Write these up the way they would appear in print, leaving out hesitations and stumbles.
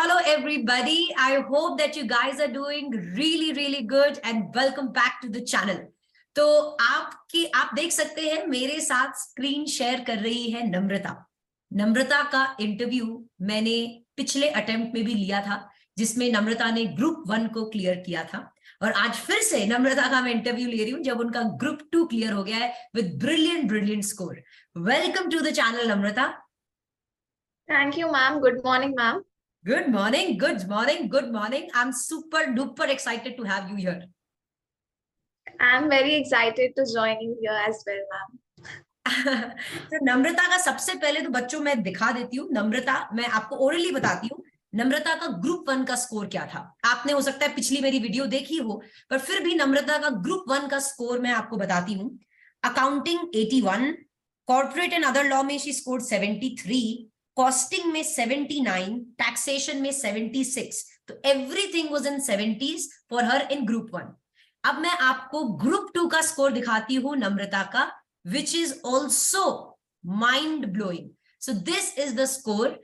hello everybody. I hope that you guys are doing really good and welcome back to the channel. तो आप देख सकते हैं मेरे साथ स्क्रीन शेयर कर रही है नम्रता का इंटरव्यू मैंने पिछले अटेम्प्ट में भी लिया था, जिसमें नम्रता ने ग्रुप 1 को क्लियर किया था, और आज फिर से नम्रता का मैं इंटरव्यू ले रही हूँ जब उनका ग्रुप 2 क्लियर हो गया है with brilliant score. Welcome to the channel Namrata. Thank you, ma'am. Good morning, ma'am. Good morning. I'm super duper excited to have you here. I'm very excited to join you here as well, ma'am. तो नम्रता का सबसे पहले तो बच्चों मैं दिखा देती हूँ. नम्रता, मैं आपको ओरली बताती हूँ नम्रता का ग्रुप 1 का स्कोर क्या था. आपने हो सकता है पिछली मेरी वीडियो देखी हो, पर फिर भी नम्रता का ग्रुप 1 का स्कोर मैं आपको बताती हूँ. Accounting 81, corporate and other law में शी स्कोर्ड 73, कॉस्टिंग में 79, टैक्सेशन में 76. तो everything was in 70s for her in group 1. अब मैं आपको ग्रुप 2 का स्कोर दिखाती हूं नम्रता का, which is also mind blowing. So this is the score.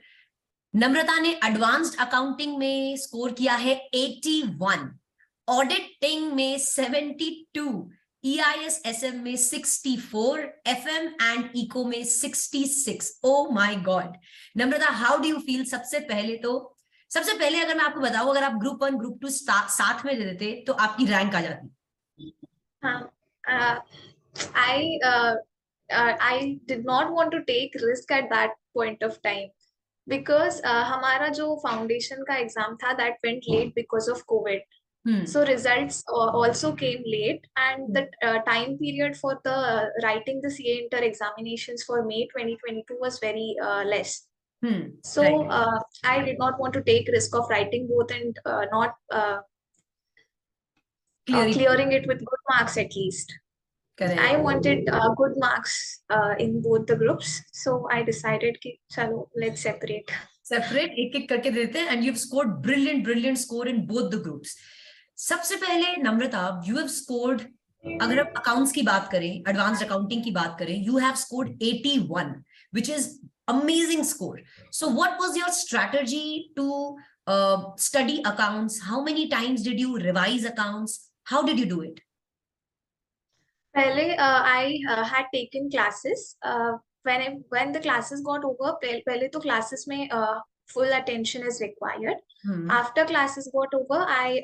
Namrata ने एडवांस्ड अकाउंटिंग में स्कोर किया है 81, ऑडिटिंग में 72, EIS-SM में 64, FM एंड इको में 66. Oh my God. Namrata, how do you feel? सबसे पहले अगर मैं आपको बताऊं, अगर आप ग्रुप 1 ग्रुप 2 साथ में दे देते तो आपकी रैंक आ जाती. हाँ, I did not want to take risk at that point of time because हमारा जो फाउंडेशन का एग्जाम था that went late because of COVID. So results also came late, and the time period for the writing the CA inter examinations for May 2022 was very less. So right. I did not want to take risk of writing both and not clearing it with good marks at least. Correct. I wanted good marks in both the groups, so I decided कि चलो let's separate एक करके देते हैं. And you've scored brilliant score in both the groups. सबसे पहले नम्रता, you have scored, अगर आप अकाउंट्स की बात करें, एडवांस्ड अकाउंटिंग की बात करें, you have scored 81, which is amazing score. So what was your strategy to study accounts? How many times did you revise accounts? How did you do it? पहले I had taken classes. When the classes got over, पहले तो classes में full attention is required. After classes got over, I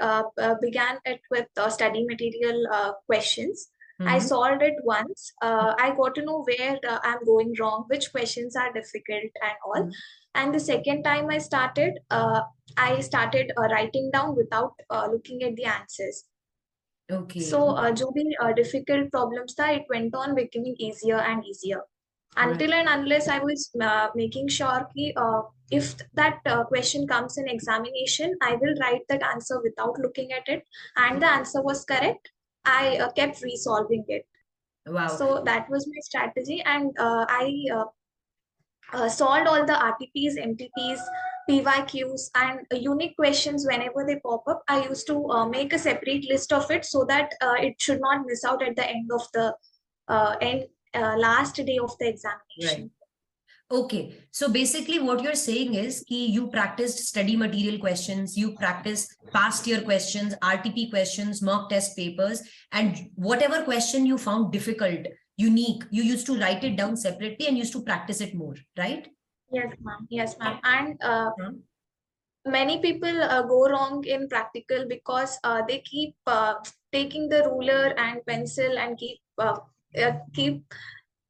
began it with study material questions. I solved it once. I got to know where I'm going wrong, which questions are difficult and all. And the second time I started writing down without looking at the answers. Okay. So जो भी difficult problems था, it went on becoming easier and easier. Until and unless I was making sure कि if that question comes in examination, I will write that answer without looking at it, and the answer was correct, I kept resolving it. Wow. So that was my strategy, and I solved all the RTPs, MTPs, PYQs, and unique questions whenever they pop up. I used to make a separate list of it so that it should not miss out at the end of the last day of the examination. Right. Okay, so basically what you're saying is you practiced study material questions, you practiced past year questions, RTP questions, mock test papers, and whatever question you found difficult, unique, you used to write it down separately and used to practice it more, right? Yes, ma'am. Yes, ma'am. And many people go wrong in practical because they keep taking the ruler and pencil and keep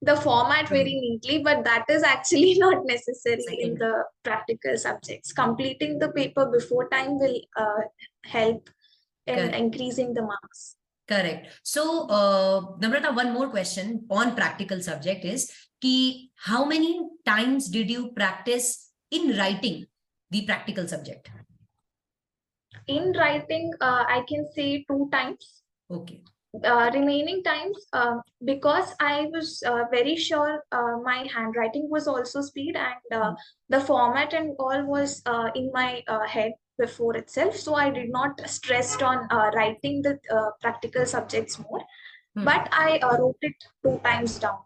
the format very neatly, but that is actually not necessary in the practical subjects. Completing the paper before time will help in increasing the marks. Correct. So, Namrata, one more question on practical subject is how many times did you practice in writing the practical subject? In writing, I can say 2 times. Okay. Remaining times, because I was very sure my handwriting was also speed, and the format and all was in my head before itself, so I did not stress on writing the practical subjects more, but I wrote it 2 times down.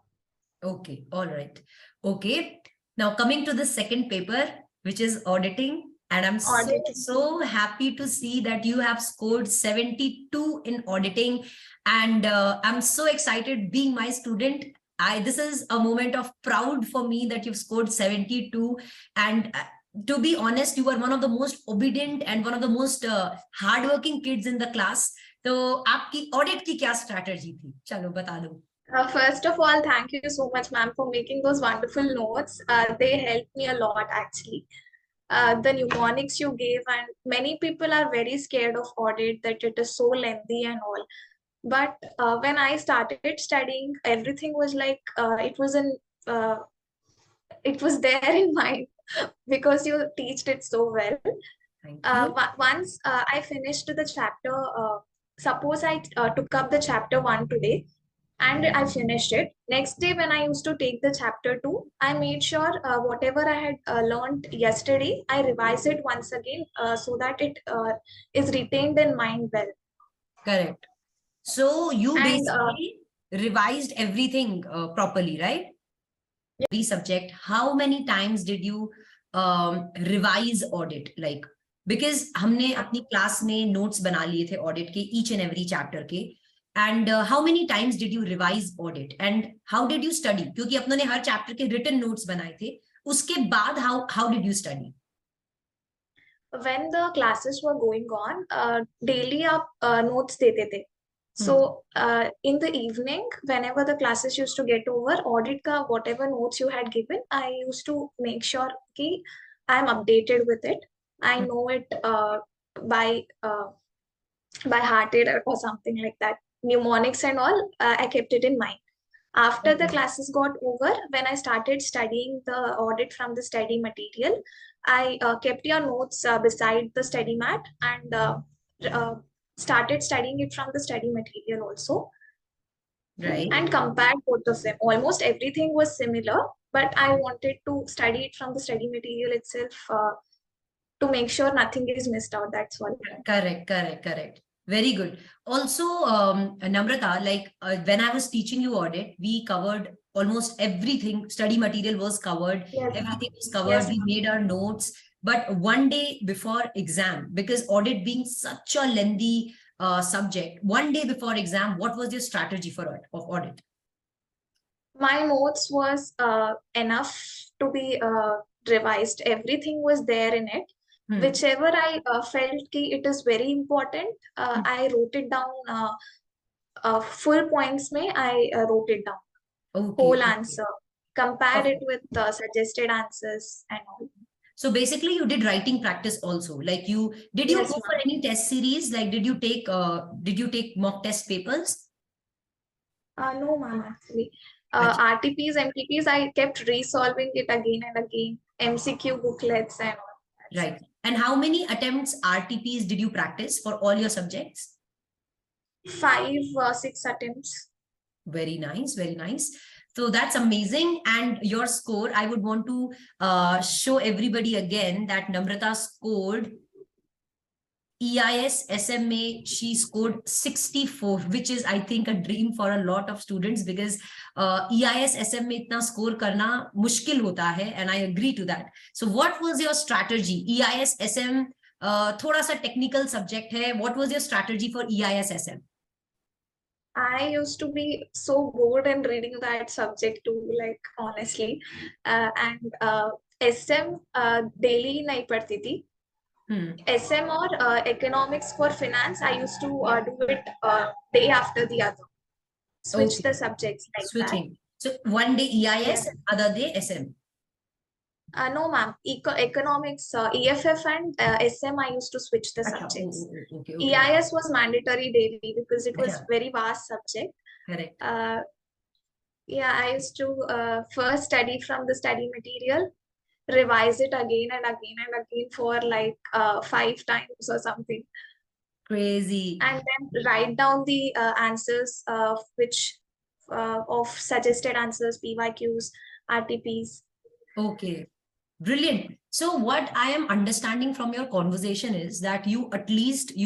Okay, all right. Okay, now coming to the second paper, which is auditing And I'm Auditing. so happy to see that you have scored 72 in auditing. And I'm so excited being my student. This is a moment of proud for me that you've scored 72. And to be honest, you were one of the most obedient and one of the most hardworking kids in the class. तो आपकी audit की क्या strategy थी? चलो बता दो. First of all, thank you so much, ma'am, for making those wonderful notes. They helped me a lot, actually. The mnemonics you gave, and many people are very scared of audit, that it is so lengthy and all. But when I started studying, everything was like it was there in mind because you teached it so well. Thank you. Once I finished the chapter, suppose I took up the chapter 1 today and I finished it. Next day, when I used to take the chapter 2, I made sure whatever I had learned yesterday, I revise it once again so that it is retained in mind well. Correct. So you And basically revised everything properly, right? Every subject. How many times did you revise audit? Like, because हमने अपनी class में notes बना लिए थे audit के each and every chapter के. And how many times did you revise audit? And how did you study? क्योंकि अपनों ने हर chapter के written notes बनाए थे. उसके बाद how did you study? when the classes were going on, daily आप notes देते थे. So in the evening, whenever the classes used to get over, audit ka whatever notes you had given, I used to make sure ki I'm updated with it. I know it by hearted or something like that. Mnemonics and all, I kept it in mind. After the classes got over, when I started studying the audit from the study material, I kept your notes beside the study mat and started studying it from the study material also. Right. And compared both of them. Almost everything was similar, but I wanted to study it from the study material itself to make sure nothing is missed out. That's all. Correct. Very good. Also, Namrata, like when I was teaching you audit, we covered almost everything. Study material was covered. Yes, Everything was covered. yes, we made our notes. But one day before exam, because audit being such a lengthy subject, one day before exam, what was your strategy for audit? My notes was enough to be revised. Everything was there in it. Whichever I felt ki it is very important, I wrote it down. Full points mein I wrote it down. Okay. Whole answer. Compare it with suggested answers and all. So basically, you did writing practice also. Like did you go for any test series? Like, did you take mock test papers? No, ma'am, actually. RTPs, MTPs, I kept resolving it again and again. MCQ booklets and all. Right. And how many attempts RTPs did you practice for all your subjects? 5 or 6 attempts. Very nice. So that's amazing. And your score, I would want to show everybody again that Namrata scored EIS SMA. She scored 64, which is, I think, a dream for a lot of students, because EIS SMA itna score karna mushkil hota hai, and I agree to that. So what was your strategy? EIS SM thoda sa technical subject hai. What was your strategy for EIS SM? I used to be so bored in reading that subject too, like honestly. And SM daily nahi padti thi. SM or economics for finance, I used to do it day after the other. Switch the subjects like Switching. So one day EIS, other day SM. No, ma'am. Economics, EFF and SM, I used to switch the subjects. Okay. EIS was mandatory daily because it was very vast subject. Correct. Yeah, I used to first study from the study material, revise it again and again for like 5 times or something. Crazy. And then write down the answers of suggested answers, PYQs, RTPs. Okay. Brilliant. So what I am understanding from your conversation is that you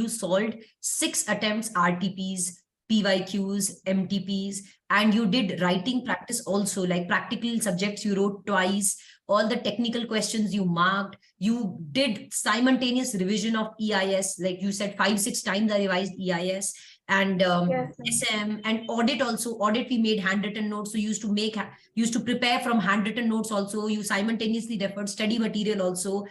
solved 6 attempts RTPs PYQs, MTPs, and you did writing practice also, like practical subjects you wrote twice, all the technical questions you marked, you did simultaneous revision of EIS, like you said 5-6 times I revised EIS, and Yes, SM and audit also. Audit we made handwritten notes, so you used to prepare from handwritten notes also, you simultaneously referred study material also.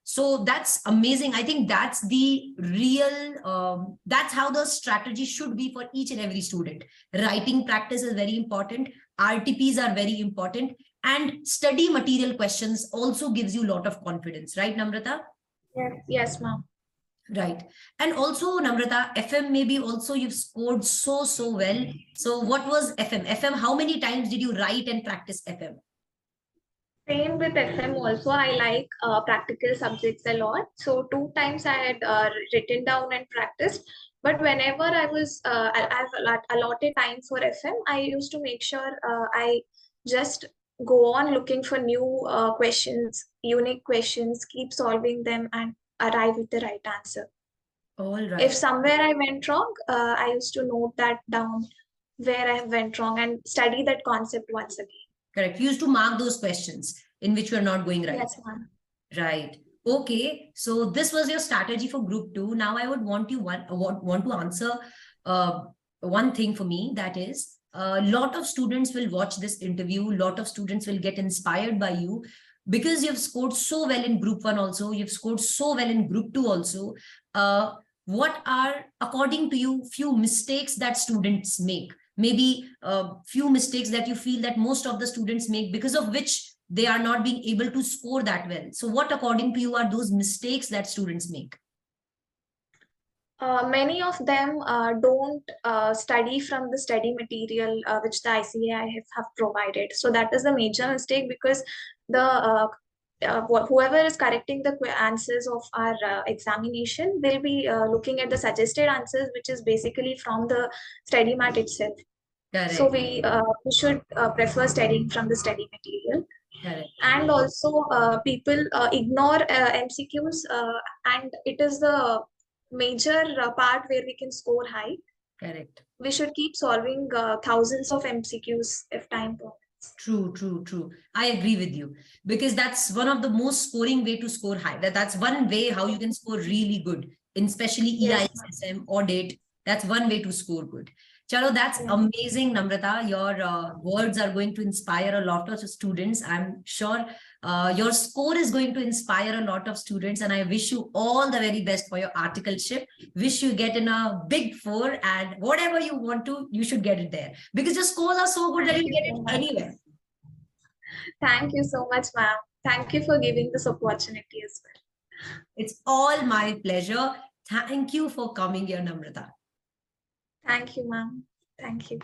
So that's amazing. I think that's the real, that's how the strategy should be for each and every student. Writing practice is very important. RTPs are very important. And study material questions also gives you a lot of confidence, right, Namrata? yes, ma'am. Right. And also, Namrata, FM maybe also you've scored so well. So what was FM? FM, how many times did you write and practice FM? Same with FM also. I like practical subjects a lot. So 2 times I had written down and practiced. But whenever I've allotted time for FM, I used to make sure I just go on looking for new questions, unique questions, keep solving them and arrive with the right answer. All right. If somewhere I went wrong, I used to note that down where I went wrong and study that concept once again. Correct. You used to mark those questions in which you are not going right. Yes, ma'am. Right. Okay. So this was your strategy for group 2. Now I would want you want to answer one thing for me. That is, a lot of students will watch this interview. A lot of students will get inspired by you because you've scored so well in group 1 also. You've scored so well in group 2 also. What are, according to you, few mistakes that students make? Maybe a few mistakes that you feel that most of the students make, because of which they are not being able to score that well. So what, according to you, are those mistakes that students make? Many of them don't study from the study material which the ICAI have provided. So that is the major mistake, because the whoever is correcting the answers of our examination will be looking at the suggested answers, which is basically from the study mat itself. Correct. So we should prefer studying from the study material. Correct. And also people ignore MCQs, and it is the major part where we can score high. Correct. We should keep solving thousands of MCQs if time permits. True. I agree with you, because that's one of the most scoring way to score high. That's one way how you can score really good, in especially EIS, SM, audit. That's one way to score good. Chalo, that's amazing, Namrata. Your words are going to inspire a lot of students. I'm sure your score is going to inspire a lot of students, and I wish you all the very best for your articleship. Wish you get in a big 4, and whatever you want to, you should get it there, because your scores are so good that you get it anywhere. Thank you so much, ma'am. Thank you for giving this opportunity as well. It's all my pleasure. Thank you for coming here, Namrata. Thank you, ma'am. Thank you.